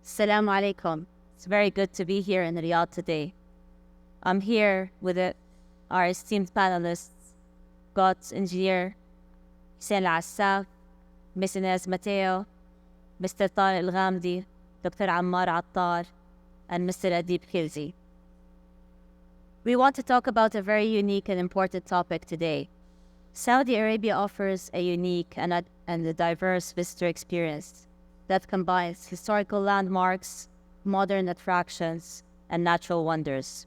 Assalamu alaikum. It's very good to be here in Riyadh today. I'm here with our esteemed panelists, got Engineer Hussein العساف, Miss Inez Mateo, Mr. طارق الغامدي, Dr. Ammar Attar, and Mr. Adib Khilzi. We want to talk about a very unique and important topic today. Saudi Arabia offers a unique and a diverse visitor experience that combines historical landmarks, modern attractions, and natural wonders.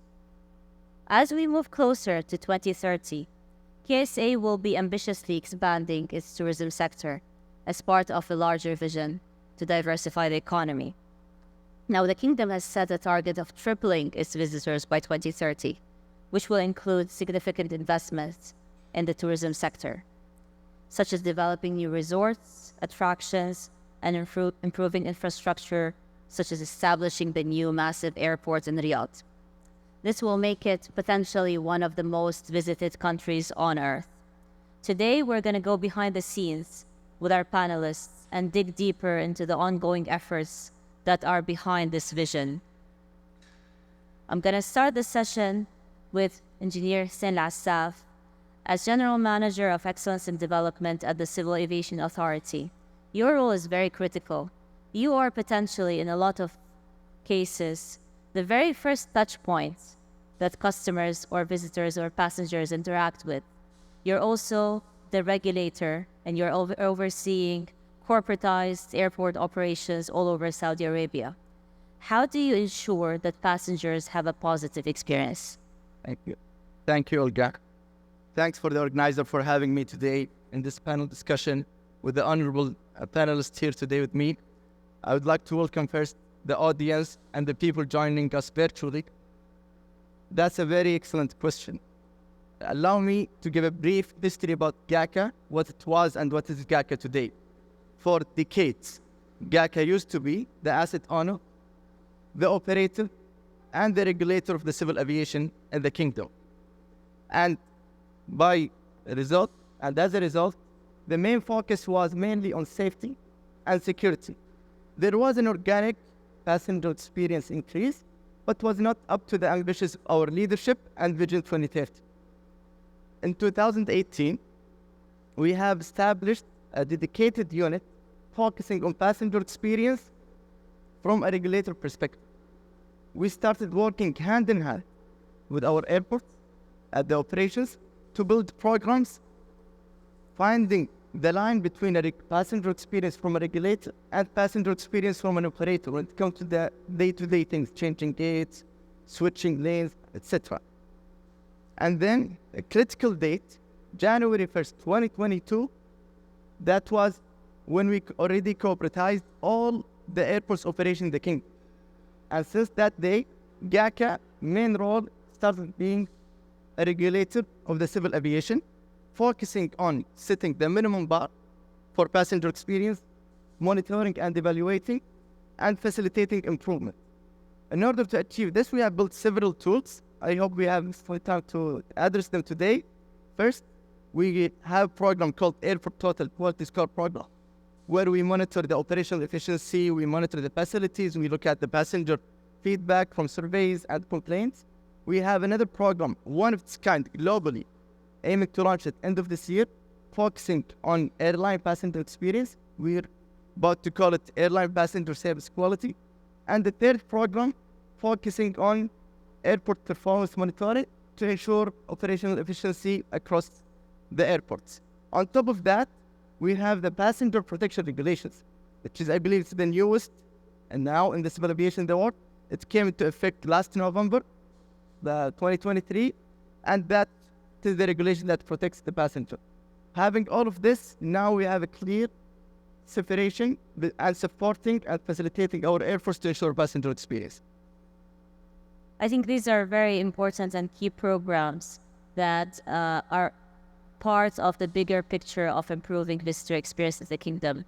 As we move closer to 2030, KSA will be ambitiously expanding its tourism sector as part of a larger vision to diversify the economy. Now, the Kingdom has set a target of tripling its visitors by 2030, which will include significant investments in the tourism sector, such as developing new resorts, attractions, and improving infrastructure, such as establishing the new massive airport in Riyadh. This will make it potentially one of the most visited countries on Earth. Today, we're going to go behind the scenes with our panelists and dig deeper into the ongoing efforts that are behind this vision. I'm going to start this session with Engineer Hussein العساف. As General Manager of Excellence in Development at the Civil Aviation Authority, your role is very critical. You are potentially, in a lot of cases, the very first touch point that customers or visitors or passengers interact with. You're also the regulator, and you're overseeing corporatized airport operations all over Saudi Arabia. How do you ensure that passengers have a positive experience? Thank you. Thank you, Olga. Thanks for the organizer for having me today in this panel discussion with the honorable panelists here today with me. I would like to welcome first the audience and the people joining us virtually. That's a very excellent question. Allow me to give a brief history about GACA, what it was and what is GACA today. For decades, GACA used to be the asset owner, the operator, and the regulator of the civil aviation in the kingdom. And as a result, the main focus was mainly on safety and security. There was an organic passenger experience increase, but was not up to the ambitions of our leadership and Vision 2030. In 2018, we have established a dedicated unit focusing on passenger experience from a regulator perspective. We started working hand in hand with our airports at the operations to build programs, finding the line between a passenger experience from a regulator and passenger experience from an operator when it comes to the day-to-day things, changing gates, switching lanes, etc. And then a critical date, January 1st, 2022, that was when we already corporatized all the airports operation in the kingdom. And since that day, GACA main role started being a regulator of the civil aviation, focusing on setting the minimum bar for passenger experience, monitoring and evaluating, and facilitating improvement. In order to achieve this, we have built several tools. I hope we have time to address them today. First, we have a program called Airport Total Quality Score Program, where we monitor the operational efficiency, we monitor the facilities, we look at the passenger feedback from surveys and complaints. We have another program, one of its kind globally, aiming to launch at end of this year, focusing on airline passenger experience. We're about to call it Airline Passenger Service Quality. And the third program, focusing on airport performance monitoring to ensure operational efficiency across the airports. On top of that, we have the passenger protection regulations, which is, I believe, it's the newest, and now in the civil aviation in the world. It came into effect last November, the 2023, and that is the regulation that protects the passenger. Having all of this, now we have a clear separation and supporting and facilitating our Air Force to ensure passenger experience. I think these are very important and key programs that are part of the bigger picture of improving visitor experience in the kingdom,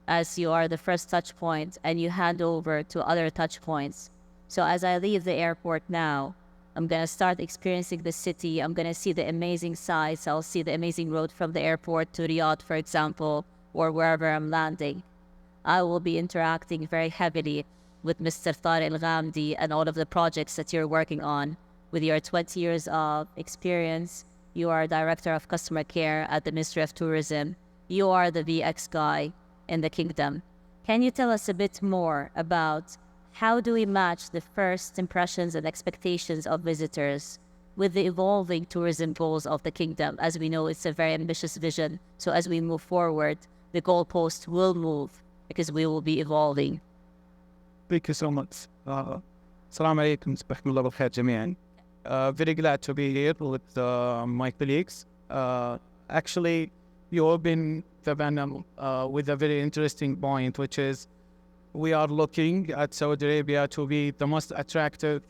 as you are the first touch point and you hand over to other touch points. So as I leave the airport now, I'm going to start experiencing the city. I'm going to see the amazing sights. I'll see the amazing road from the airport to Riyadh, for example, or wherever I'm landing. I will be interacting very heavily with Mr. Tariq Al-Ghamdi and all of the projects that you're working on. With your 20 years of experience, you are Director of Customer Care at the Ministry of Tourism. You are the VX guy in the kingdom. Can you tell us a bit more about how do we match the first impressions and expectations of visitors with the evolving tourism goals of the kingdom? As we know, it's a very ambitious vision. So as we move forward, the goalpost will move because we will be evolving. Thank you so much. Assalamu alaikum, الله بالخير جميعا. Very glad to be here with my colleagues. Actually, you open the panel with a very interesting point, which is we are looking at Saudi Arabia to be the most attractive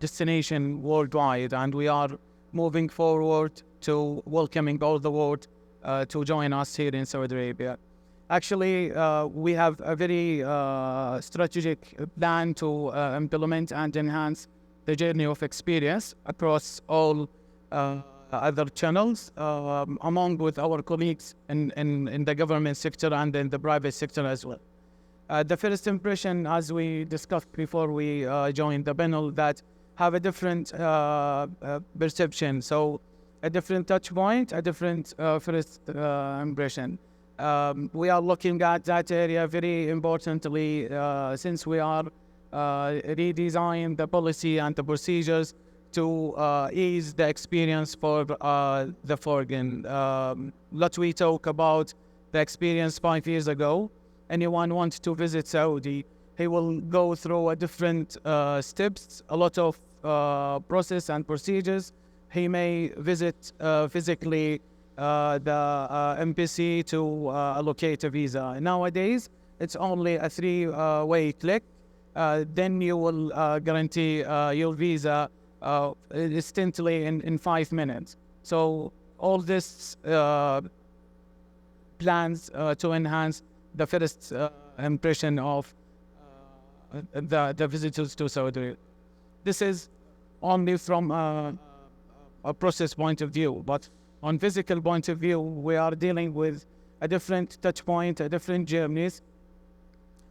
destination worldwide, and we are moving forward to welcoming all the world to join us here in Saudi Arabia. Actually, we have a very strategic plan to implement and enhance the journey of experience across all other channels, among with our colleagues in the government sector and in the private sector as well. The first impression, as we discussed before we joined the panel, that have a different perception. So a different touch point, a different first impression. We are looking at that area very importantly since we are redesigning the policy and the procedures to ease the experience for the foreign. Let we talk about the experience 5 years ago. Anyone wants to visit Saudi, he will go through a different steps, a lot of process and procedures. He may visit physically the embassy to allocate a visa. Nowadays, it's only a three-way click. Then you will guarantee your visa instantly in 5 minutes. So all this plans to enhance the first impression of the visitors to Saudi Arabia. This is only from a process point of view, but on physical point of view, we are dealing with a different touch point, a different journeys.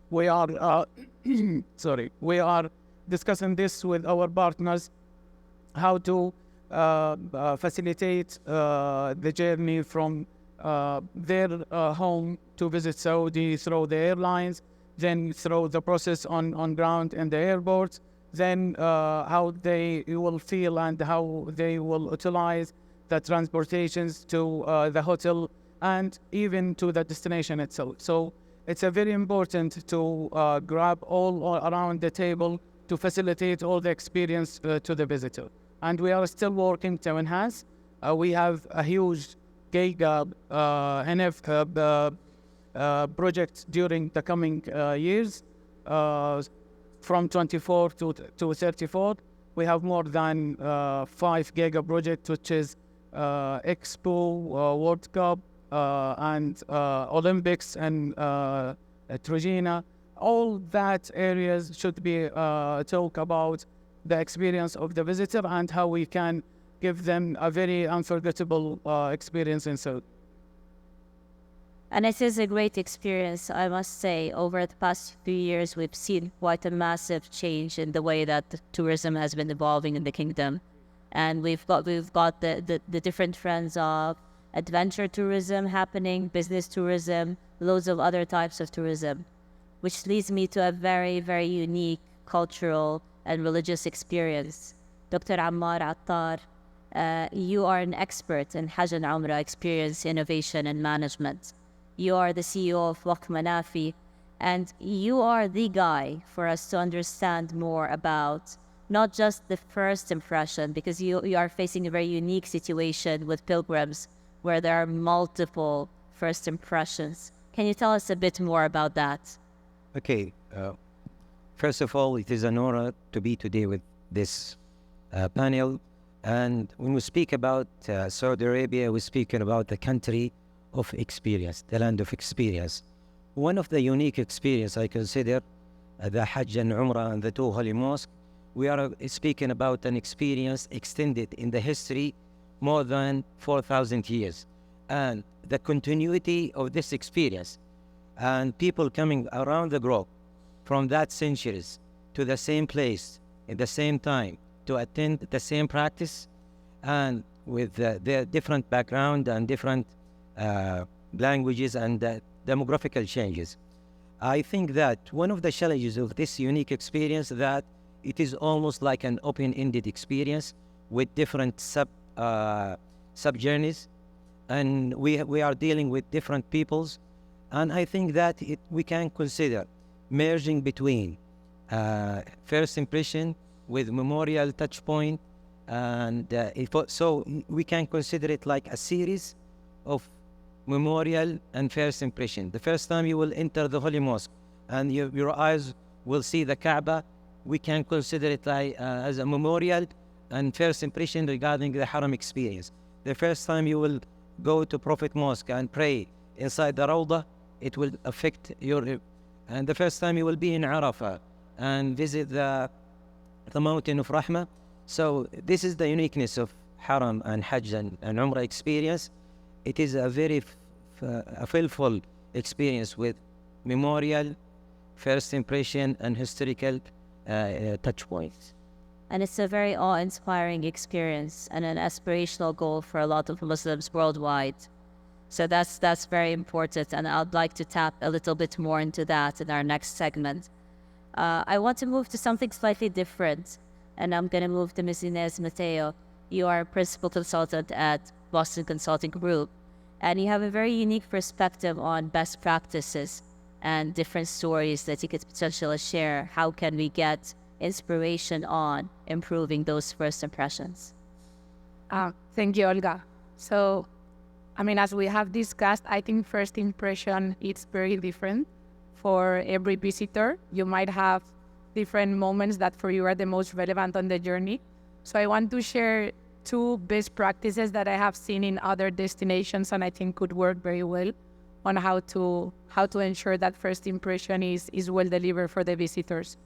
We are, we are discussing this with our partners, how to facilitate the journey from their home to visit Saudi through the airlines, then through the process on ground in the airports, then how they will feel and how they will utilize the transportations to the hotel and even to the destination itself. So it's a very important to grab all around the table to facilitate all the experience to the visitor. And we are still working to enhance. We have a huge giga NF project during the coming years. From 24 to 34, we have more than 5 giga projects, which is Expo, World Cup, and Olympics and Trojena. All that areas should be talk about the experience of the visitor and how we can give them a very unforgettable experience in Saudi. And it is a great experience, I must say. Over the past few years, we've seen quite a massive change in the way that the tourism has been evolving in the kingdom. And we've got the different trends of adventure tourism happening, business tourism, loads of other types of tourism, which leads me to a very, very unique cultural and religious experience. Dr. Ammar Attar, you are an expert in Hajj and Umrah experience, innovation, and management. You are the CEO of Manafع, and you are the guy for us to understand more about not just the first impression, because you are facing a very unique situation with pilgrims where there are multiple first impressions. Can you tell us a bit more about that? Okay. First of all, it is an honor to be today with this panel. And when we speak about Saudi Arabia, we're speaking about the country of experience, the land of experience. One of the unique experience I consider the Hajj and Umrah and the two holy mosques. We are speaking about an experience extended in the history more than 4,000 years. And the continuity of this experience and people coming around the globe from that centuries to the same place at the same time to attend the same practice, and with their different background and different languages and demographical changes. I think that one of the challenges of this unique experience that it is almost like an open-ended experience with different sub-journeys, and we are dealing with different peoples, and I think that we can consider merging between first impression with memorial touch point, and so we can consider it like a series of memorial and first impression. The first time you will enter the Holy Mosque and your eyes will see the Kaaba, we can consider it like, as a memorial and first impression regarding the Haram experience. The first time you will go to Prophet Mosque and pray inside the Rawdah, it will affect your... And the first time you will be in Arafah and visit the mountain of Rahmah. So this is the uniqueness of Haram and Hajj and Umrah experience. It is a very fulful experience with memorial, first impression, and historical touch points. And it's a very awe-inspiring experience and an aspirational goal for a lot of Muslims worldwide. So that's very important, and I'd like to tap a little bit more into that in our next segment. I want to move to something slightly different, and I'm going to move to Ms. Inez Mateo. You are a principal consultant at Boston Consulting Group, and you have a very unique perspective on best practices and different stories that you could potentially share. How can we get inspiration on improving those first impressions? Thank you, Olga. So, I mean, as we have discussed, I think first impression is very different for every visitor. You might have different moments that for you are the most relevant on the journey. So I want to share two best practices that I have seen in other destinations and I think could work very well on how to ensure that first impression is well delivered for the visitors.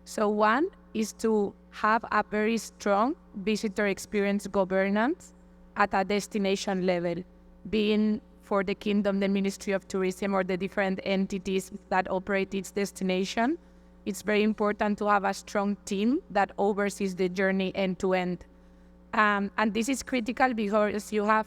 So one is to have a very strong visitor experience governance at a destination level, being for the kingdom, the Ministry of Tourism, or the different entities that operate its destination. It's very important to have a strong team that oversees the journey end to end. And this is critical because you have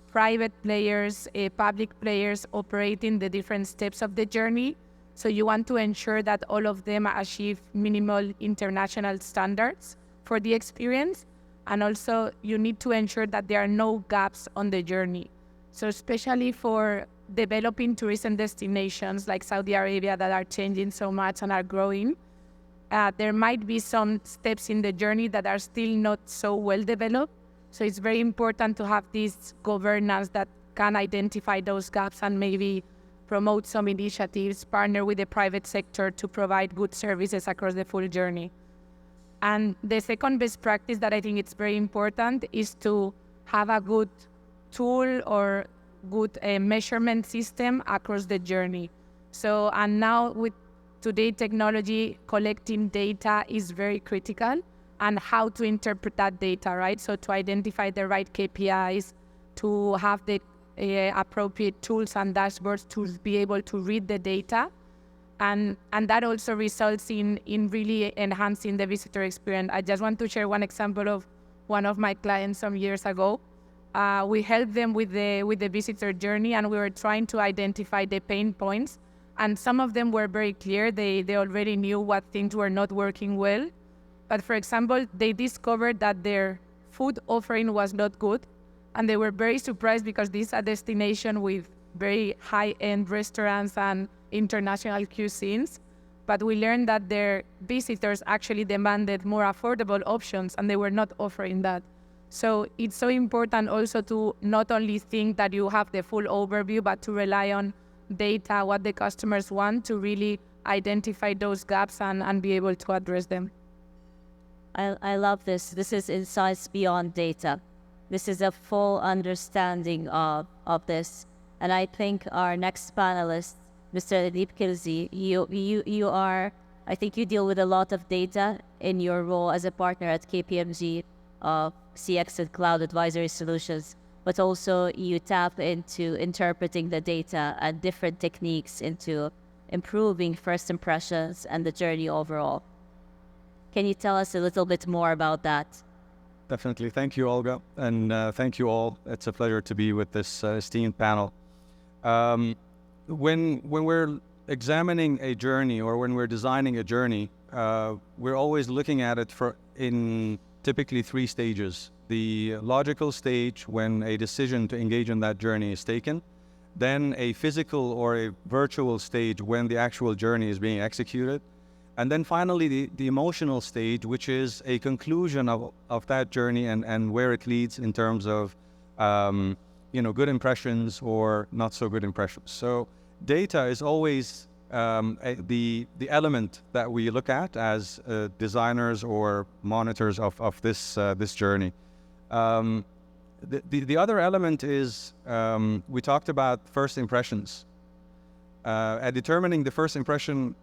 private players, public players operating the different steps of the journey. So you want to ensure that all of them achieve minimal international standards for the experience. And also you need to ensure that there are no gaps on the journey. So especially for developing tourism destinations like Saudi Arabia that are changing so much and are growing, there might be some steps in the journey that are still not so well developed. So it's very important to have this governance that can identify those gaps and maybe promote some initiatives, partner with the private sector to provide good services across the full journey. And the second best practice that I think it's very important is to have a good tool or good measurement system across the journey. So, and now with today technology, collecting data is very critical, and how to interpret that data, right? So to identify the right KPIs, to have the appropriate tools and dashboards to be able to read the data. And that also results in really enhancing the visitor experience. I just want to share one example of one of my clients some years ago. We helped them with the visitor journey, and we were trying to identify the pain points. And some of them were very clear. They already knew what things were not working well. But for example, they discovered that their food offering was not good. And they were very surprised because this is a destination with very high-end restaurants and international cuisines. But we learned that their visitors actually demanded more affordable options, and they were not offering that. So it's so important also to not only think that you have the full overview, but to rely on data, what the customers want, to really identify those gaps and be able to address them. I love this. This is insights beyond data. This is a full understanding of this. And I think our next panelist, Mr. Adib Kilzi, you are, I think you deal with a lot of data in your role as a partner at KPMG of CX and Cloud Advisory Solutions, but also you tap into interpreting the data and different techniques into improving first impressions and the journey overall. Can you tell us a little bit more about that? Definitely. Thank you, Olga, and thank you all. It's a pleasure to be with this esteemed panel. When we're examining a journey or when we're designing a journey, we're always looking at it in typically 3 stages. The logical stage, when a decision to engage in that journey is taken, then a physical or a virtual stage when the actual journey is being executed, and then finally the emotional stage, which is a conclusion of that journey and where it leads in terms of good impressions or not so good impressions. So data is always the element that we look at as designers or monitors of this journey. The other element is we talked about first impressions. At determining the first impression,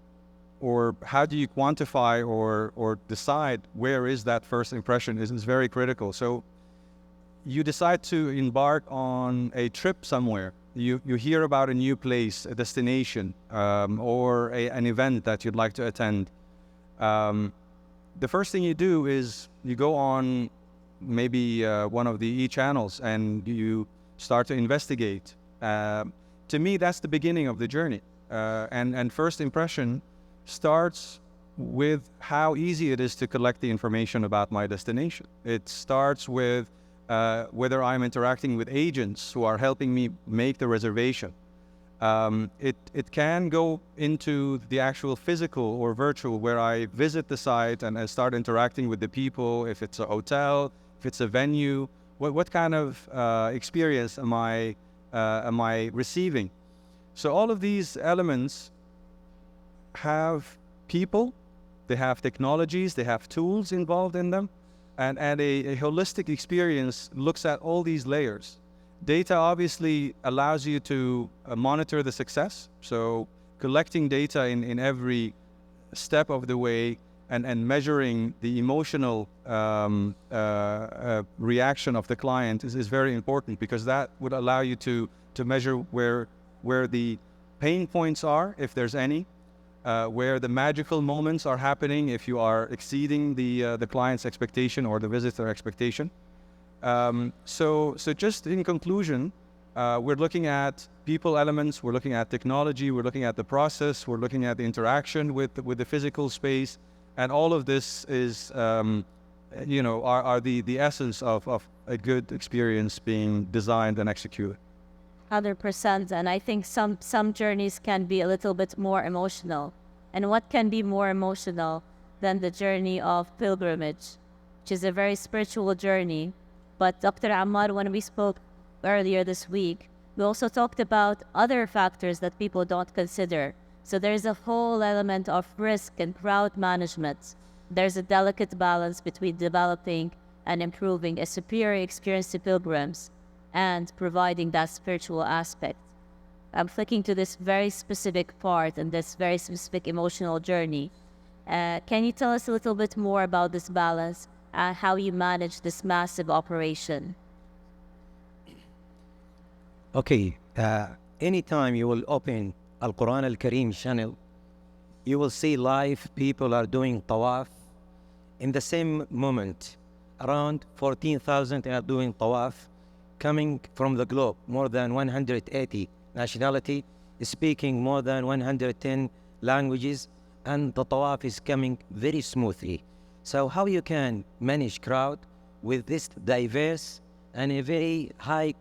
or how do you quantify or decide where is that first impression is very critical. So you decide to embark on a trip somewhere. You hear about a new place, a destination, or an event that you'd like to attend. The first thing you do is you go on maybe one of the e-channels and you start to investigate. To me, that's the beginning of the journey. And first impression starts with how easy it is to collect the information about my destination. It starts with whether I'm interacting with agents who are helping me make the reservation. It can go into the actual physical or virtual, where I visit the site and I start interacting with the people. If it's a hotel, if it's a venue, what kind of experience am I receiving? So all of these elements have people, they have technologies, they have tools involved in them, and a holistic experience looks at all these layers. Data obviously allows you to monitor the success, so collecting data in every step of the way and measuring the emotional reaction of the client is very important, because that would allow you to measure where the pain points are, if there's any, where the magical moments are happening, if you are exceeding the client's expectation or the visitor expectation. So just in conclusion, we're looking at people elements, we're looking at technology, we're looking at the process, we're looking at the interaction with the physical space, and all of this is, are the essence of a good experience being designed and executed. 100%. And I think some journeys can be a little bit more emotional. And what can be more emotional than the journey of pilgrimage, which is a very spiritual journey. But Dr. Ammar, when we spoke earlier this week, we also talked about other factors that people don't consider. So there's a whole element of risk and crowd management. There's a delicate balance between developing and improving a superior experience to pilgrims and providing that spiritual aspect. I'm flicking to this very specific part and this very specific emotional journey. Can you tell us a little bit more about this balance and how you manage this massive operation? Okay, anytime you will open Al-Quran Al-Kareem channel, you will see live people are doing tawaf. In the same moment, around 14,000 are doing tawaf, coming from the globe, more than 180 nationality, speaking more than 110 languages, and the tawaf is coming very smoothly. So how you can manage crowd with this diverse and a very high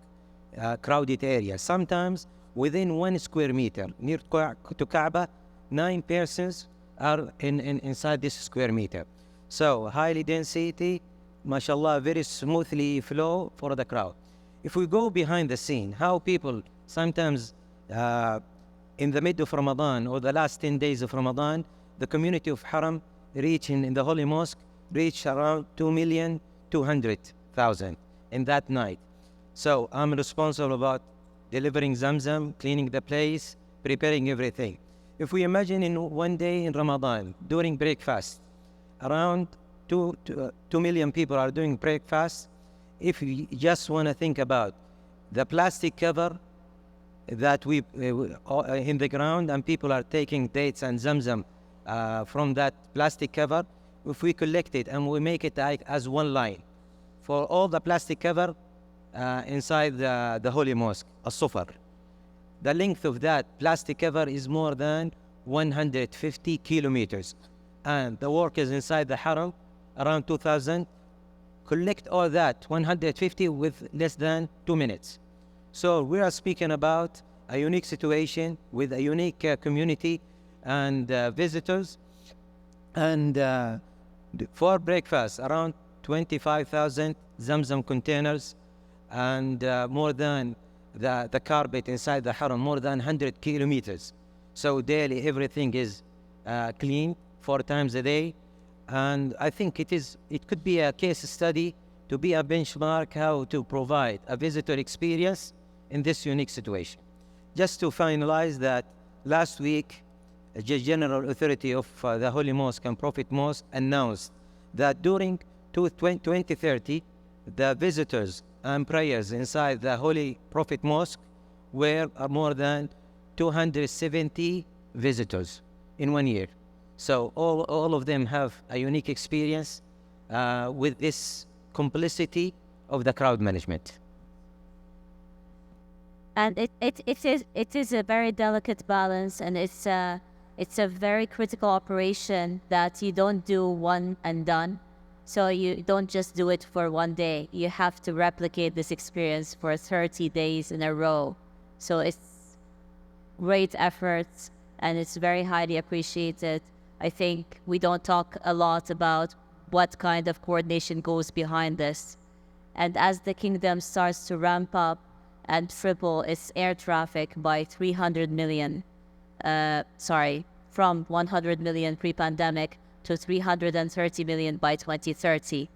crowded area? Sometimes within 1 square meter, near to Kaaba, 9 persons are inside this square meter. So highly density, mashallah, very smoothly flow for the crowd. If we go behind the scene, how people sometimes in the mid of Ramadan or the last 10 days of Ramadan, the community of Haram reaching in the Holy Mosque reach around 2,200,000 in that night. So I'm responsible about delivering Zamzam, cleaning the place, preparing everything. If we imagine in one day in Ramadan, during breakfast, around 2 million people are doing breakfast. If you just want to think about the plastic cover that we in the ground, and people are taking dates and zamzam from that plastic cover. If we collect it and we make it like as one line for all the plastic cover inside the holy mosque, as-sufar, the length of that plastic cover is more than 150 kilometers, and the workers inside the haram, around 2,000, collect all that 150 with less than 2 minutes. So we are speaking about a unique situation with a unique community and visitors, and for breakfast around 25,000 zamzam containers, and more than the carpet inside the haram, more than 100 kilometers. So daily everything is clean 4 times a day, and I think it could be a case study to be a benchmark how to provide a visitor experience in this unique situation. Just to finalize that, last week, the General Authority of the Holy Mosque and Prophet Mosque announced that during 2030, the visitors and prayers inside the Holy Prophet Mosque were more than 270 visitors in 1 year. So all of them have a unique experience with this complicity of the crowd management. And it is a very delicate balance, and it's a very critical operation that you don't do one and done. So you don't just do it for 1 day. You have to replicate this experience for 30 days in a row. So it's great efforts, and it's very highly appreciated. I think we don't talk a lot about what kind of coordination goes behind this. And as the kingdom starts to ramp up and triple its air traffic by 300 million, from 100 million pre-pandemic to 330 million by 2030.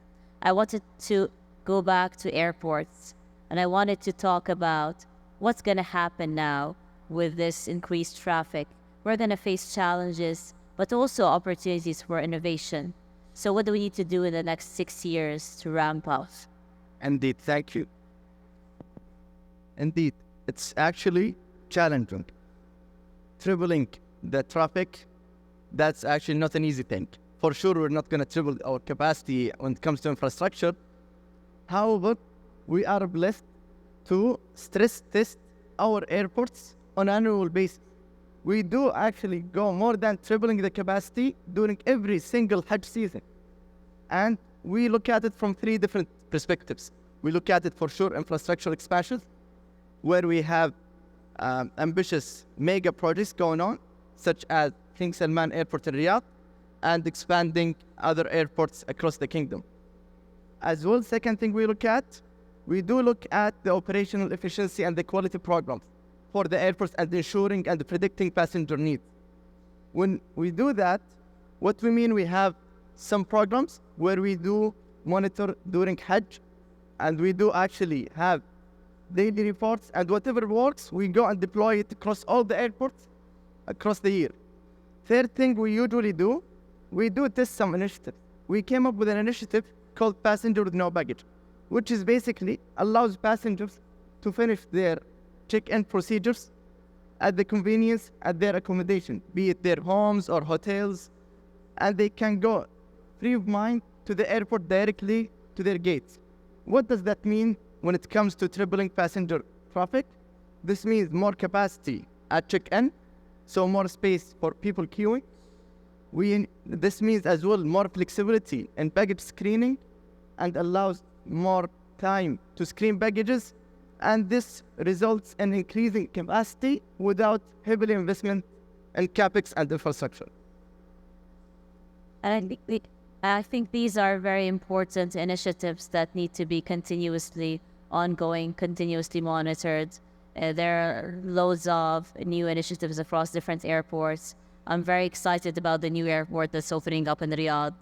I wanted to go back to airports, and I wanted to talk about what's going to happen now with this increased traffic. We're going to face challenges, but also opportunities for innovation. So what do we need to do in the next 6 years to ramp up? Indeed, thank you. Indeed, it's actually challenging. Tripling the traffic, that's actually not an easy thing. For sure, we're not going to triple our capacity when it comes to infrastructure. However, we are blessed to stress test our airports on an annual basis. We do actually go more than tripling the capacity during every single Hajj season. And we look at it from 3 different perspectives. We look at it for sure infrastructure expansion, where we have ambitious mega projects going on, such as King Salman Airport in Riyadh, and expanding other airports across the kingdom. As well, second thing we do look at the operational efficiency and the quality programs for the airports and ensuring and predicting passenger needs. When we do that, what we mean, we have some programs where we do monitor during Hajj, and we do actually have daily reports, and whatever works, we go and deploy it across all the airports across the year. Third thing we usually do, we do test some initiatives. We came up with an initiative called Passenger with No Baggage, which is basically allows passengers to finish their check-in procedures at the convenience at their accommodation, be it their homes or hotels, and they can go free of mind to the airport directly to their gates. What does that mean when it comes to tripling passenger traffic? This means more capacity at check-in, so more space for people queuing. This means as well more flexibility in baggage screening, and allows more time to screen baggages, and this results in increasing capacity without heavily investment in capex and infrastructure. And I think these are very important initiatives that need to be continuously ongoing, continuously monitored. There are loads of new initiatives across different airports. I'm very excited about the new airport that's opening up in Riyadh.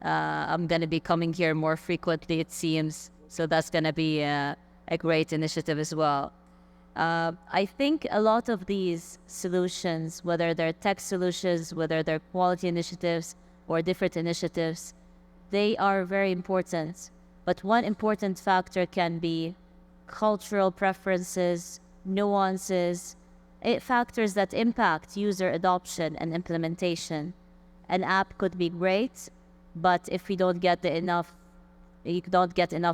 I'm going to be coming here more frequently, it seems. So that's going to be a great initiative as well. I think a lot of these solutions, whether they're tech solutions, whether they're quality initiatives or different initiatives, they are very important. But one important factor can be cultural preferences, nuances, factors that impact user adoption and implementation. An app could be great, but if you don't get enough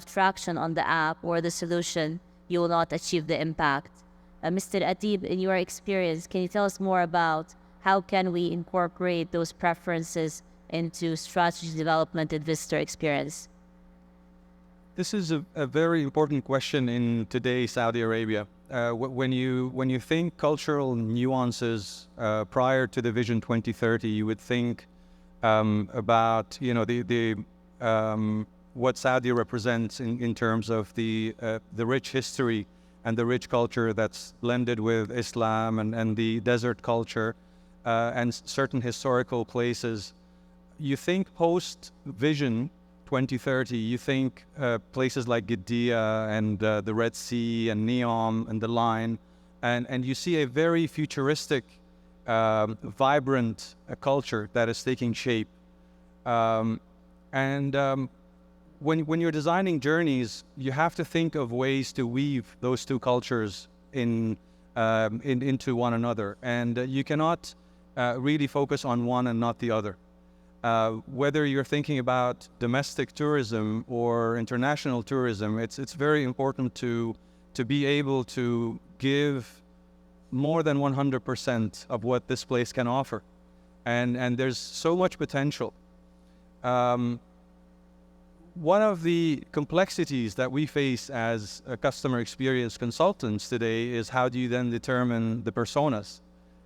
traction on the app or the solution, you will not achieve the impact. Mr. Adib, in your experience, can you tell us more about how can we incorporate those preferences into strategy development and visitor experience? This is a very important question in today's Saudi Arabia. When you think cultural nuances prior to the Vision 2030, you would think about what Saudi represents in terms of the rich history and the rich culture that's blended with Islam and the desert culture and certain historical places. You think post-Vision 2030, you think places like Gidea and the Red Sea and Neom and the Line, and you see a very futuristic, vibrant culture that is taking shape. When you're designing journeys, you have to think of ways to weave those two cultures into one another, and you cannot really focus on one and not the other. Whether you're thinking about domestic tourism or international tourism, it's very important to be able to give more than 100% of what this place can offer, and there's so much potential. One of the complexities that we face as customer experience consultants today is how do you then determine the personas?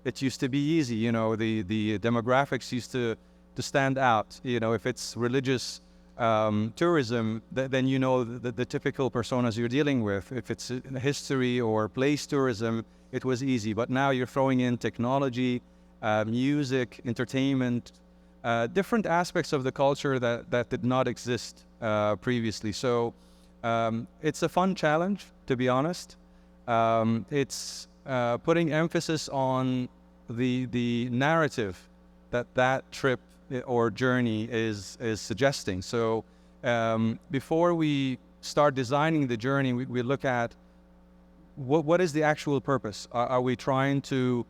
It used to be easy, the demographics used to stand out. If it's religious tourism, then the typical personas you're dealing with. If it's history or place tourism, it was easy. But now you're throwing in technology, music, entertainment, different aspects of the culture that did not exist previously. So it's a fun challenge, to be honest. It's putting emphasis on the narrative that trip or journey is suggesting. So before we start designing the journey, we look at what is the actual purpose. Are we trying to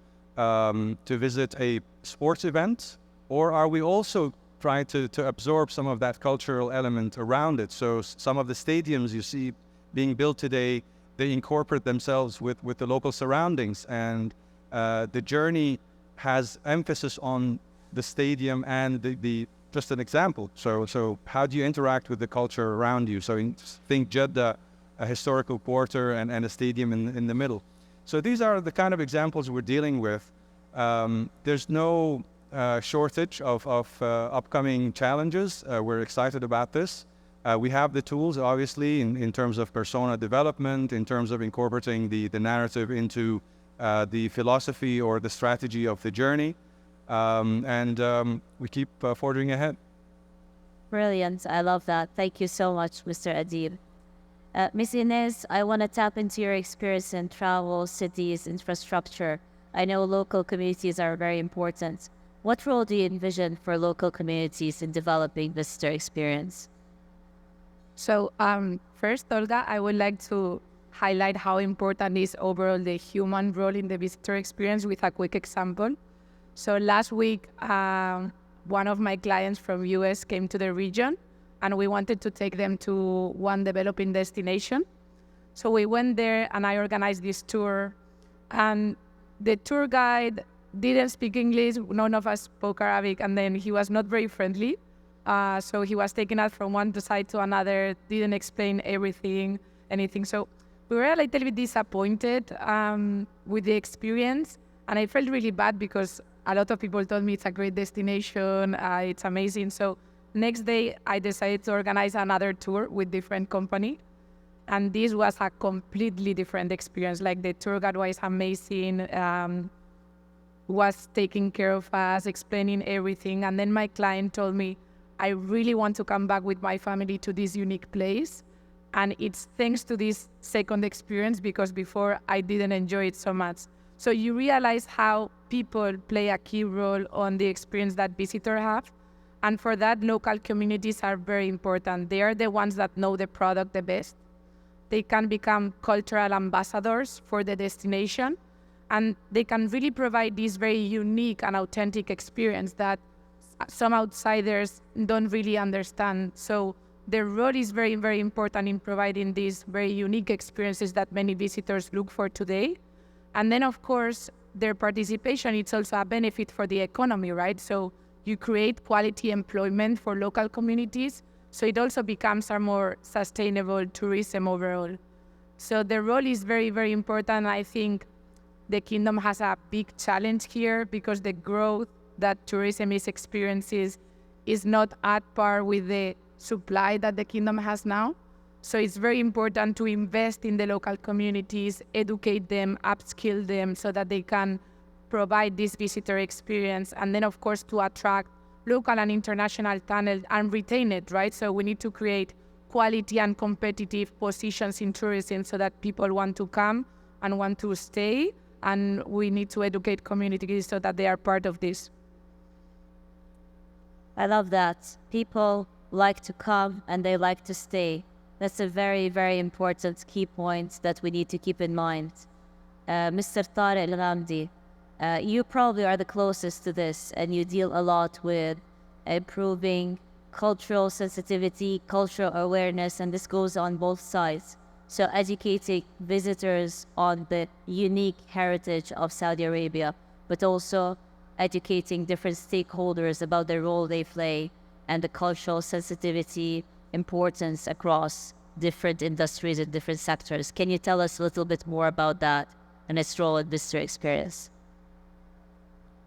visit a sports event, or are we also trying to absorb some of that cultural element around it? So some of the stadiums you see being built today, they incorporate themselves with the local surroundings, and the journey has emphasis on the stadium and the just an example. So how do you interact with the culture around you? So think Jeddah, a historical quarter and a stadium in the middle. So these are the kind of examples we're dealing with. There's no shortage of upcoming challenges. We're excited about this. We have the tools, obviously, in terms of persona development, in terms of incorporating the narrative into the philosophy or the strategy of the journey. We keep forging ahead. Brilliant. I love that. Thank you so much, Mr. Adib. Ms. Inez, I want to tap into your experience in travel, cities, infrastructure. I know local communities are very important. What role do you envision for local communities in developing visitor experience? So first, Olga, I would like to highlight how important is overall the human role in the visitor experience with a quick example. So last week, one of my clients from US came to the region, and we wanted to take them to one developing destination. So we went there, and I organized this tour, and the tour guide didn't speak English. None of us spoke Arabic, and then he was not very friendly. So he was taking us from one side to another, didn't explain anything. So we were a little bit disappointed with the experience, and I felt really bad because a lot of people told me it's a great destination, it's amazing. So next day, I decided to organize another tour with different company, and this was a completely different experience. Like, the tour guide was amazing, was taking care of us, explaining everything. And then my client told me, I really want to come back with my family to this unique place. And it's thanks to this second experience, because before I didn't enjoy it so much. So you realize how people play a key role on the experience that visitors have. And for that, local communities are very important. They are the ones that know the product the best. they can become cultural ambassadors for the destination, and they can really provide this very unique and authentic experience that some outsiders don't really understand. So their role is very, very important in providing these very unique experiences that many visitors look for today. And then, of course, their participation is also a benefit for the economy, right? So you create quality employment for local communities, so it also becomes a more sustainable tourism overall. So the role is very, very important. I think the kingdom has a big challenge here because the growth that tourism is experiencing is not at par with the supply that the kingdom has now. So it's very important to invest in the local communities, educate them, upskill them so that they can provide this visitor experience. And then, of course, to attract local and international talent and retain it, right? So we need to create quality and competitive positions in tourism so that people want to come and want to stay. And we need to educate communities so that they are part of this. I love that. People like to come and they like to stay. That's a very, very important key point that we need to keep in mind. Mr. Tariq Al-Ghamdi, you probably are the closest to this, and you deal a lot with improving cultural sensitivity, cultural awareness, and this goes on both sides. So educating visitors on the unique heritage of Saudi Arabia, but also educating different stakeholders about the role they play and the cultural sensitivity importance across different industries and different sectors. Can you tell us a little bit more about that and its role in visitor experience?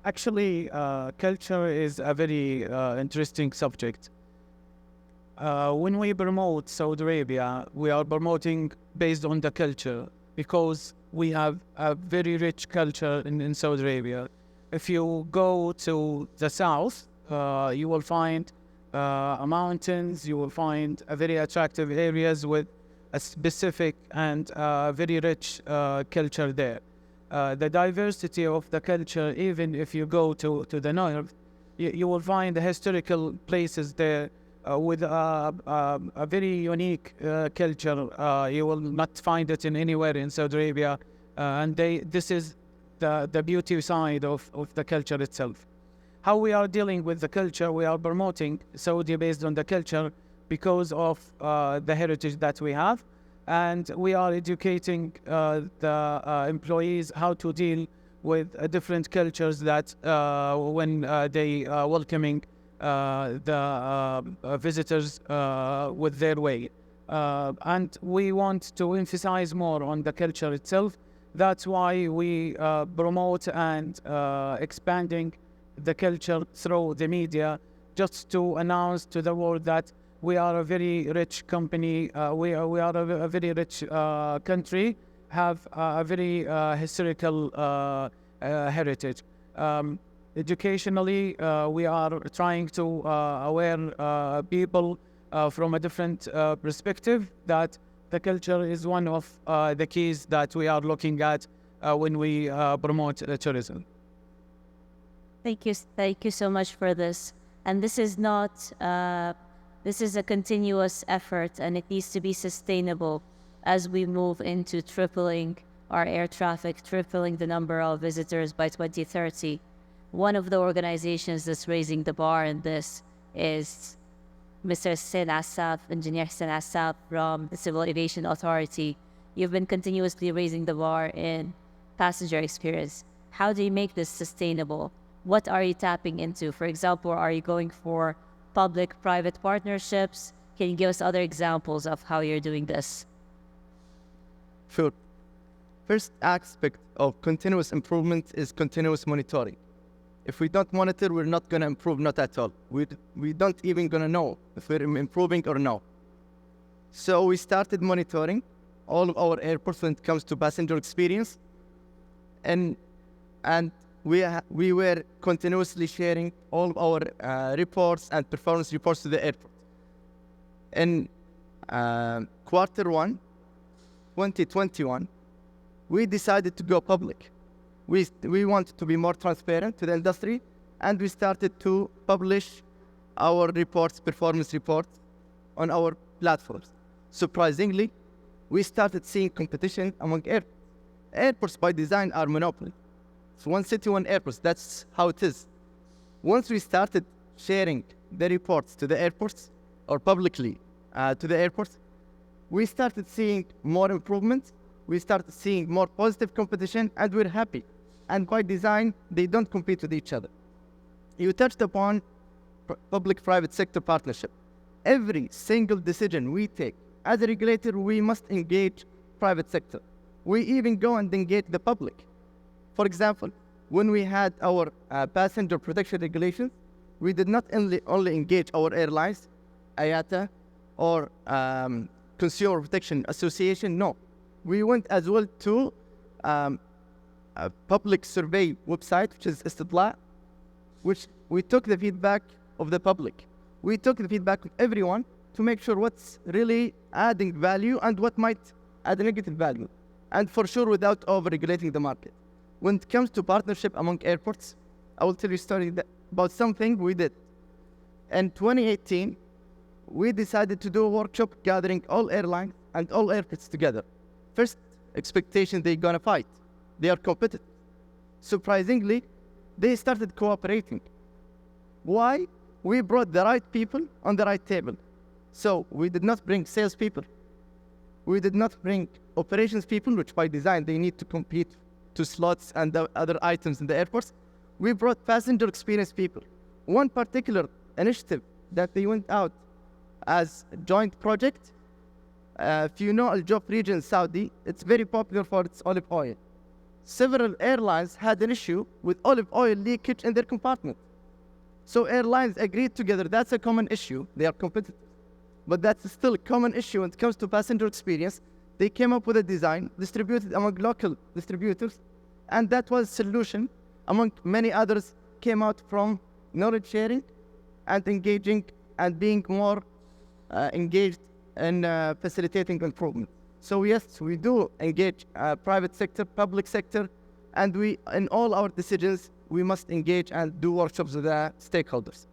Actually, culture is a very interesting subject. When we promote Saudi Arabia, we are promoting based on the culture because we have a very rich culture in Saudi Arabia. If you go to the south, you will find mountains, you will find a very attractive areas with a specific and very rich culture there. The diversity of the culture, even if you go to the north, you will find the historical places there with a very unique culture. You will not find it in anywhere in Saudi Arabia, and this is the beauty side of the culture itself. How we are dealing with the culture, we are promoting Saudi based on the culture because of the heritage that we have, and we are educating the employees how to deal with different cultures that when they are welcoming the visitors with their way. And we want to emphasize more on the culture itself. That's why we promote and expanding the culture through the media, just to announce to the world that we are a very rich company, we are a very rich country, have a very historical heritage. Educationally, we are trying to aware people from a different perspective that the culture is one of the keys that we are looking at when we promote tourism. Thank you so much for this. And this is not, this is a continuous effort, and it needs to be sustainable as we move into tripling our air traffic, tripling the number of visitors by 2030. One of the organizations that's raising the bar in this is Mr. Hussein Asaf, Engineer Hussein Asaf from the Civil Aviation Authority. You've been continuously raising the bar in passenger experience. How do you make this sustainable? What are you tapping into? For example, are you going for public-private partnerships? Can you give us other examples of how you're doing this? Sure. First aspect of continuous improvement is continuous monitoring. If we don't monitor, we're not going to improve, not at all. We don't even going to know if we're improving or no. So we started monitoring all of our airports when it comes to passenger experience. And we were continuously sharing all of our reports and performance reports to the airport. In Q1, 2021, we decided to go public. We wanted to be more transparent to the industry, and we started to publish our reports, performance reports, on our platforms. Surprisingly, we started seeing competition among airports. Airports by design are monopoly. It's one city, one airport. That's how it is. Once we started sharing the reports to the airports or publicly to the airports, we started seeing more improvements. We started seeing more positive competition, and we're happy. And by design, they don't compete with each other. You touched upon public-private sector partnership. Every single decision we take as a regulator, we must engage private sector. We even go and engage the public. For example, when we had our passenger protection regulations, we did not only engage our airlines, IATA, or Consumer Protection Association. No, we went as well to a public survey website, which is Istitla', which we took the feedback of the public. We took the feedback of everyone to make sure what's really adding value and what might add a negative value. And for sure, without over-regulating the market. When it comes to partnership among airports, I will tell you a story about something we did. In 2018, we decided to do a workshop gathering all airlines and all airports together. First expectation, they're gonna fight. They are competitive. Surprisingly, they started cooperating. Why? We brought the right people on the right table. So we did not bring salespeople. We did not bring operations people, which by design, they need to compete to slots and the other items in the airports. We brought passenger experience people. One particular initiative that they went out as a joint project, if you know Al-Juf region, Saudi, it's very popular for its olive oil. Several airlines had an issue with olive oil leakage in their compartment. So airlines agreed together, that's a common issue, they are competitive. But that's still a common issue when it comes to passenger experience. They came up with a design, distributed among local distributors, and that was a solution among many others, came out from knowledge sharing and engaging and being more engaged in facilitating improvement. So yes, we do engage private sector, public sector, and we, in all our decisions, we must engage and do workshops with the stakeholders.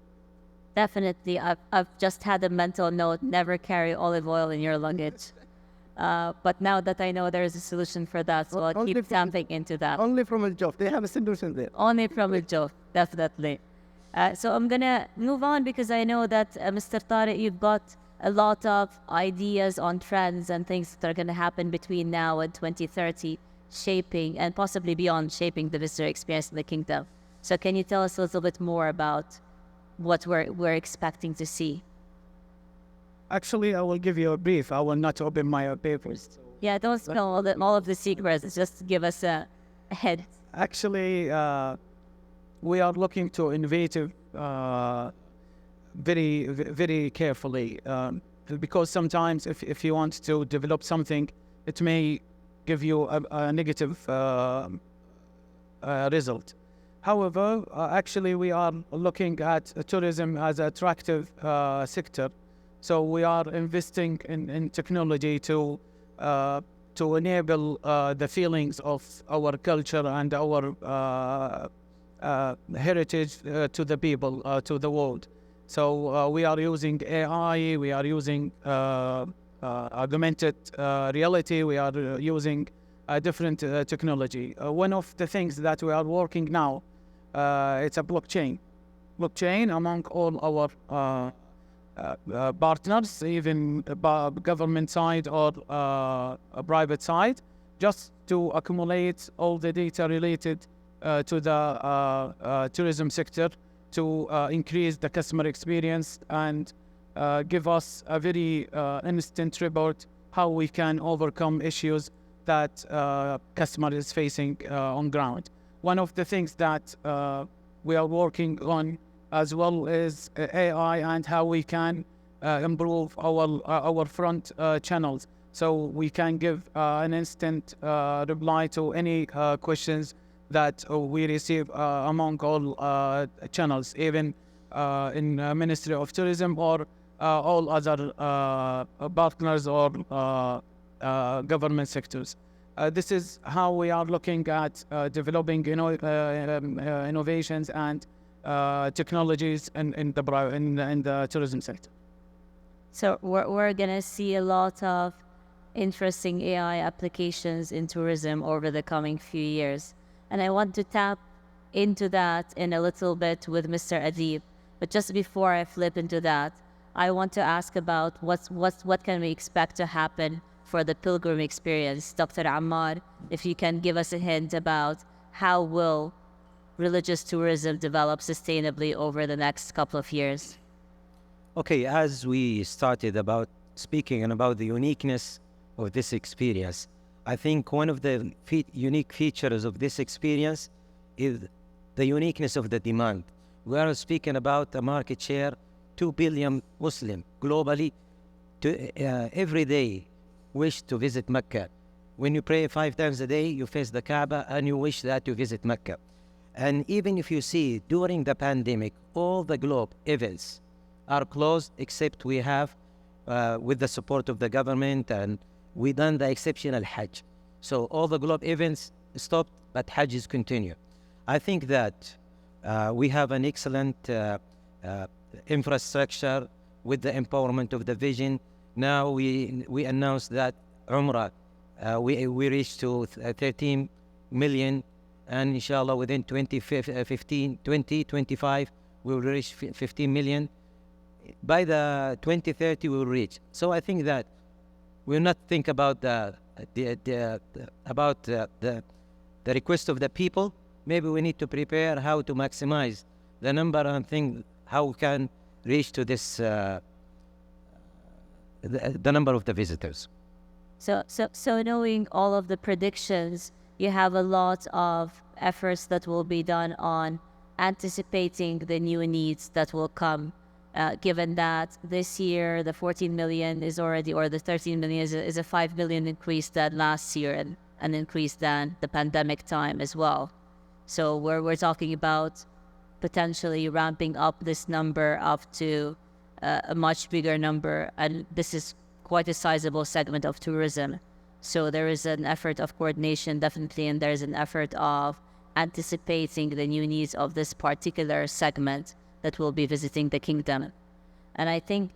Definitely. I've just had a mental note, never carry olive oil in your luggage. But now that I know there is a solution for that, so I'll keep tapping into that. Only from Al-Juf, they have a solution there. Only from Al-Juf, definitely. So I'm gonna move on because I know that Mr. Tariq, you've got a lot of ideas on trends and things that are gonna happen between now and 2030, shaping and possibly beyond shaping the visitor experience in the kingdom. So can you tell us a little bit more about what we're expecting to see? Actually, I will give you a brief. I will not open my papers. Yeah, don't spill all of the secrets. Just give us a head. Actually, we are looking to innovative very, very carefully because sometimes if you want to develop something, it may give you a negative result. However, actually, we are looking at tourism as an attractive sector. So we are investing in technology to enable the feelings of our culture and our heritage to the people, to the world. So we are using AI, we are using augmented reality, we are using different technology. One of the things that we are working now, it's a blockchain among all our partners, even government side or a private side, just to accumulate all the data related to the tourism sector to increase the customer experience and give us a very instant report how we can overcome issues that customer is facing on ground. One of the things that we are working on as well is AI and how we can improve our front channels, so we can give an instant reply to any questions that we receive among all channels, even in Ministry of Tourism or all other partners or government sectors. This is how we are looking at developing innovations and technologies in the tourism sector. So we're gonna see a lot of interesting AI applications in tourism over the coming few years. And I want to tap into that in a little bit with Mr. Adib. But just before I flip into that, I want to ask about what can we expect to happen for the pilgrim experience. Dr. Ammar, if you can give us a hint about how will religious tourism develop sustainably over the next couple of years? Okay, as we started about speaking about the uniqueness of this experience, I think one of the unique features of this experience is the uniqueness of the demand. We are speaking about a market share, 2 billion Muslim globally, every day wish to visit Mecca. When you pray 5 times a day, you face the Kaaba and you wish that you visit Mecca. And even if you see during the pandemic, all the globe events are closed except we have, with the support of the government, and we done the exceptional Hajj. So all the globe events stopped, but Hajj is continued. I think that we have an excellent infrastructure with the empowerment of the vision. Now we announced that Umrah, we reached to 13 million, and inshallah within 2025 we will reach 15 million. By the 2030 we will reach. So I think that we'll not think about the request of the people. Maybe we need to prepare how to maximize the number and think how we can reach to this the number of the visitors. So knowing all of the predictions, you have a lot of efforts that will be done on anticipating the new needs that will come. Given that this year the 14 million is already, or the 13 million is a 5 million increase than last year, and an increase than the pandemic time as well. So we're talking about potentially ramping up this number up to a much bigger number, and this is quite a sizable segment of tourism. So there is an effort of coordination, definitely, and there's an effort of anticipating the new needs of this particular segment that will be visiting the kingdom. And I think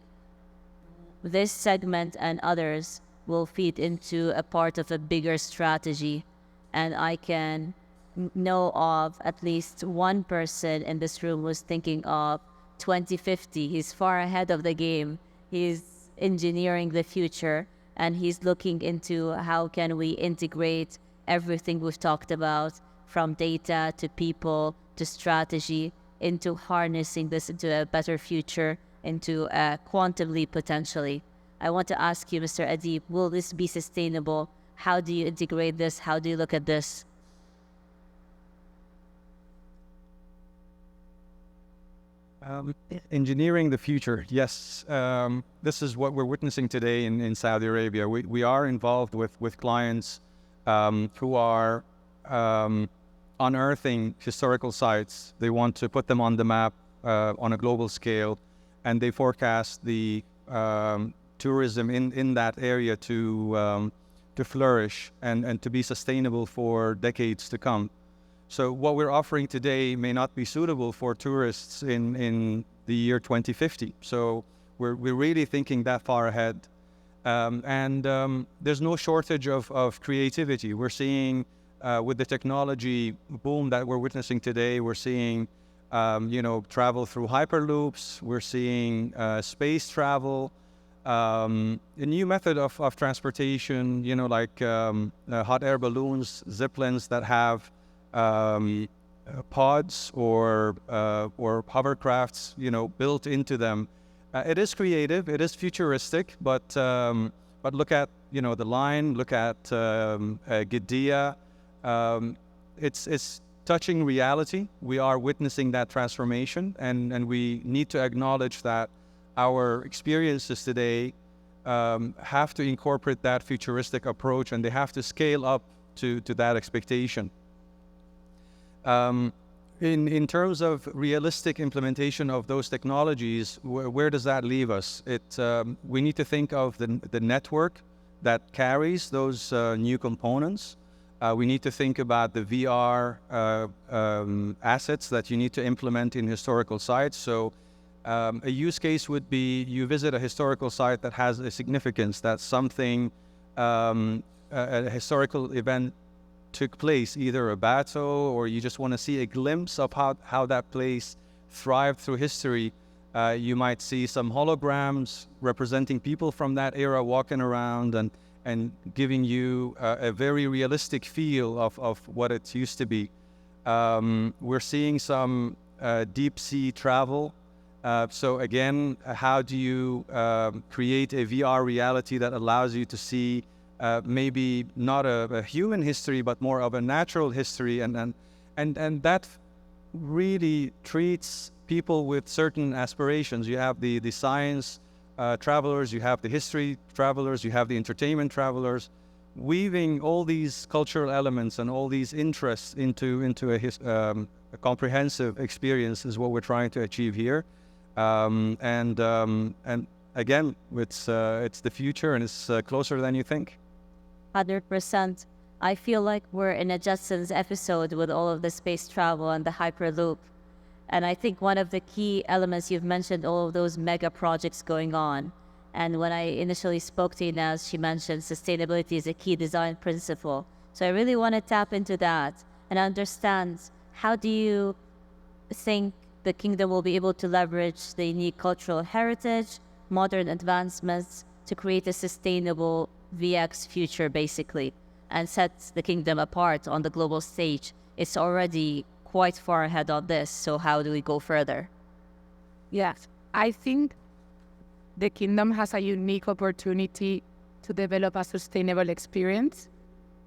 this segment and others will feed into a part of a bigger strategy. And I can know of at least one person in this room who's thinking of 2050. He's far ahead of the game. He's engineering the future, and he's looking into how can we integrate everything we've talked about, from data to people to strategy, into harnessing this into a better future, into a quantum leap potentially. I want to ask you, Mr. Adib, will this be sustainable? How do you integrate this? How do you look at this? Engineering the future, yes. This is what we're witnessing today in Saudi Arabia. We are involved with clients who are unearthing historical sites. They want to put them on the map on a global scale, and they forecast the tourism in that area to flourish and to be sustainable for decades to come. So what we're offering today may not be suitable for tourists in the year 2050. So we're really thinking that far ahead. There's no shortage of creativity. We're seeing with the technology boom that we're witnessing today, we're seeing travel through hyperloops. We're seeing space travel, a new method of transportation, like hot air balloons, ziplines that have pods or hovercrafts, built into them. It is creative, it is futuristic, but look at the line, look at Gidea. It's touching reality. We are witnessing that transformation, and we need to acknowledge that our experiences today have to incorporate that futuristic approach, and they have to scale up to that expectation. In terms of realistic implementation of those technologies, where does that leave us? We need to think of the network that carries those new components. We need to think about the VR assets that you need to implement in historical sites. So a use case would be you visit a historical site that has a significance, that's something a historical event took place, either a battle or you just want to see a glimpse of how that place thrived through history, you might see some holograms representing people from that era walking around and giving you a very realistic feel of what it used to be. We're seeing some deep sea travel. So again, how do you create a VR reality that allows you to see maybe not a human history, but more of a natural history, and that really treats people with certain aspirations. You have the science travelers, you have the history travelers, you have the entertainment travelers, weaving all these cultural elements and all these interests into a comprehensive experience is what we're trying to achieve here. And again, it's the future, and it's closer than you think. 100%. I feel like we're in a Jetsons episode with all of the space travel and the Hyperloop. And I think one of the key elements you've mentioned, all of those mega projects going on. And when I initially spoke to Inez, she mentioned sustainability is a key design principle. So I really want to tap into that and understand, how do you think the kingdom will be able to leverage the unique cultural heritage, modern advancements to create a sustainable VX future, basically, and set the kingdom apart on the global stage? It's already quite far ahead on this, so how do we go further? Yes, I think the kingdom has a unique opportunity to develop a sustainable experience.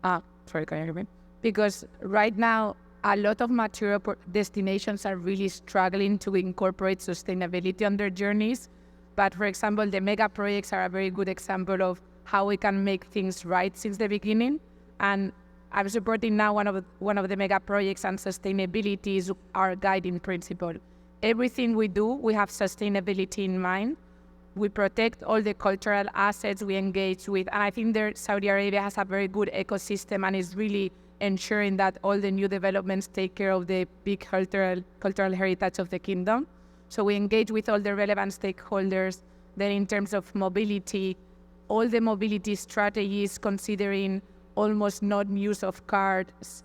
Sorry, can you hear me? Because right now, a lot of mature destinations are really struggling to incorporate sustainability on their journeys. But for example, the mega projects are a very good example of how we can make things right since the beginning. And I'm supporting now one of the mega projects, and sustainability is our guiding principle. Everything we do, we have sustainability in mind. We protect all the cultural assets we engage with. And I think Saudi Arabia has a very good ecosystem and is really ensuring that all the new developments take care of the big cultural heritage of the kingdom. So we engage with all the relevant stakeholders. Then in terms of mobility, all the mobility strategies considering almost non-use of cars,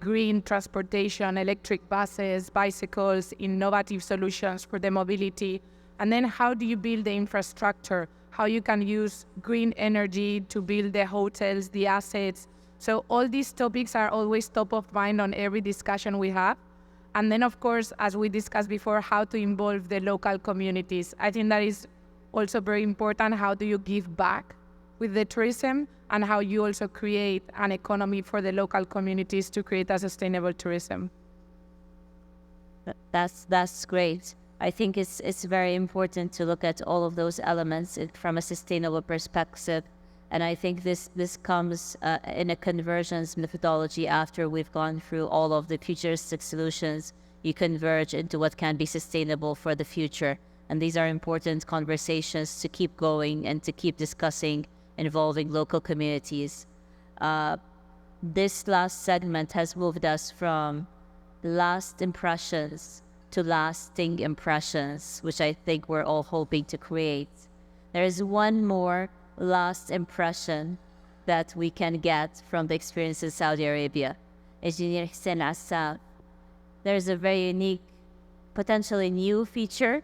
green transportation, electric buses, bicycles, innovative solutions for the mobility. And then how do you build the infrastructure? How you can use green energy to build the hotels, the assets. So all these topics are always top of mind on every discussion we have. And then, of course, as we discussed before, how to involve the local communities. I think that is also very important. How do you give back with the tourism, and how you also create an economy for the local communities to create a sustainable tourism? That's great. I think it's very important to look at all of those elements from a sustainable perspective. And I think this comes in a convergence methodology. After we've gone through all of the futuristic solutions, you converge into what can be sustainable for the future. And these are important conversations to keep going and to keep discussing, involving local communities. This last segment has moved us from last impressions to lasting impressions, which I think we're all hoping to create. There is one more last impression that we can get from the experience in Saudi Arabia. Engineer Hussein Asaf, there's a very unique, potentially new feature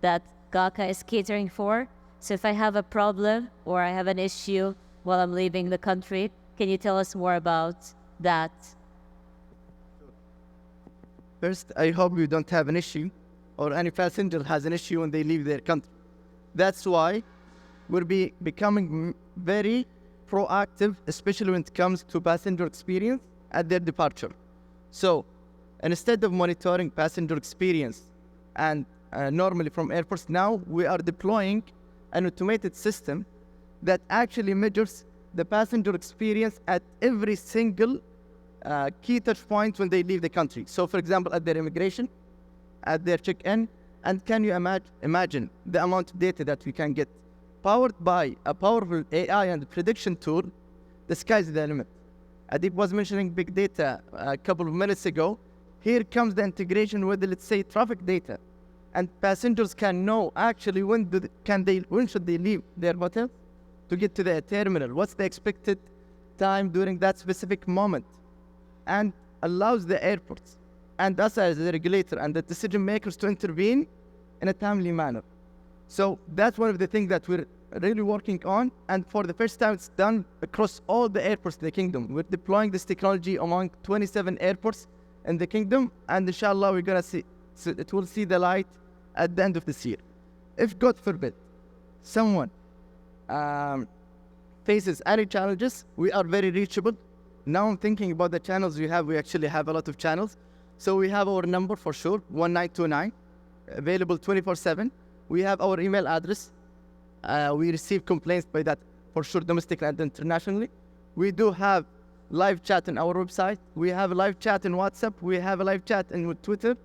that GACA is catering for. So if I have a problem or I have an issue while I'm leaving the country, can you tell us more about that? First, I hope you don't have an issue or any passenger has an issue when they leave their country. That's why we're becoming very proactive, especially when it comes to passenger experience at their departure. So instead of monitoring passenger experience and normally from airports, now we are deploying an automated system that actually measures the passenger experience at every single key touch point when they leave the country. So for example, at their immigration, at their check-in, and can you imagine the amount of data that we can get? Powered by a powerful AI and prediction tool, the sky's the limit. Adib was mentioning big data a couple of minutes ago. Here comes the integration with, let's say, traffic data. And passengers can know actually when should they leave their hotel, to get to the terminal? What's the expected time during that specific moment? And allows the airports and us as the regulator and the decision makers to intervene in a timely manner. So that's one of the things that we're really working on. And for the first time, it's done across all the airports in the kingdom. We're deploying this technology among 27 airports in the kingdom. And inshallah, we're going to see, so it will see the light at the end of this year. If, God forbid, someone faces any challenges, we are very reachable. Now I'm thinking about the channels we have. We actually have a lot of channels. So we have our number for sure, 1929, available 24/7. We have our email address. We receive complaints by that for sure, domestically and internationally. We do have live chat on our website. We have a live chat in WhatsApp. We have a live chat in Twitter.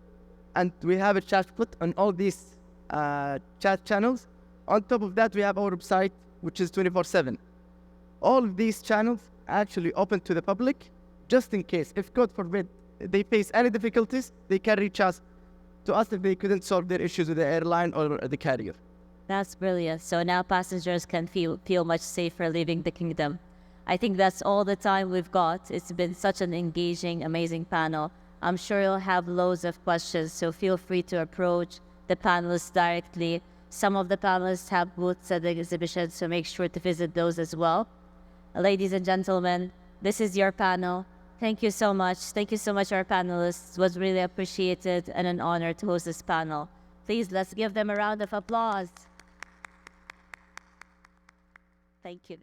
And we have a chat bot on all these chat channels. On top of that, we have our website, which is 24/7. All of these channels actually open to the public, just in case, if God forbid, they face any difficulties, they can reach us to us if they couldn't solve their issues with the airline or the carrier. That's brilliant. So now passengers can feel much safer leaving the kingdom. I think that's all the time we've got. It's been such an engaging, amazing panel. I'm sure you'll have loads of questions, so feel free to approach the panelists directly. Some of the panelists have booths at the exhibition, so make sure to visit those as well. Ladies and gentlemen, this is your panel. Thank you so much. Thank you so much, our panelists. It was really appreciated and an honor to host this panel. Please, let's give them a round of applause. Thank you.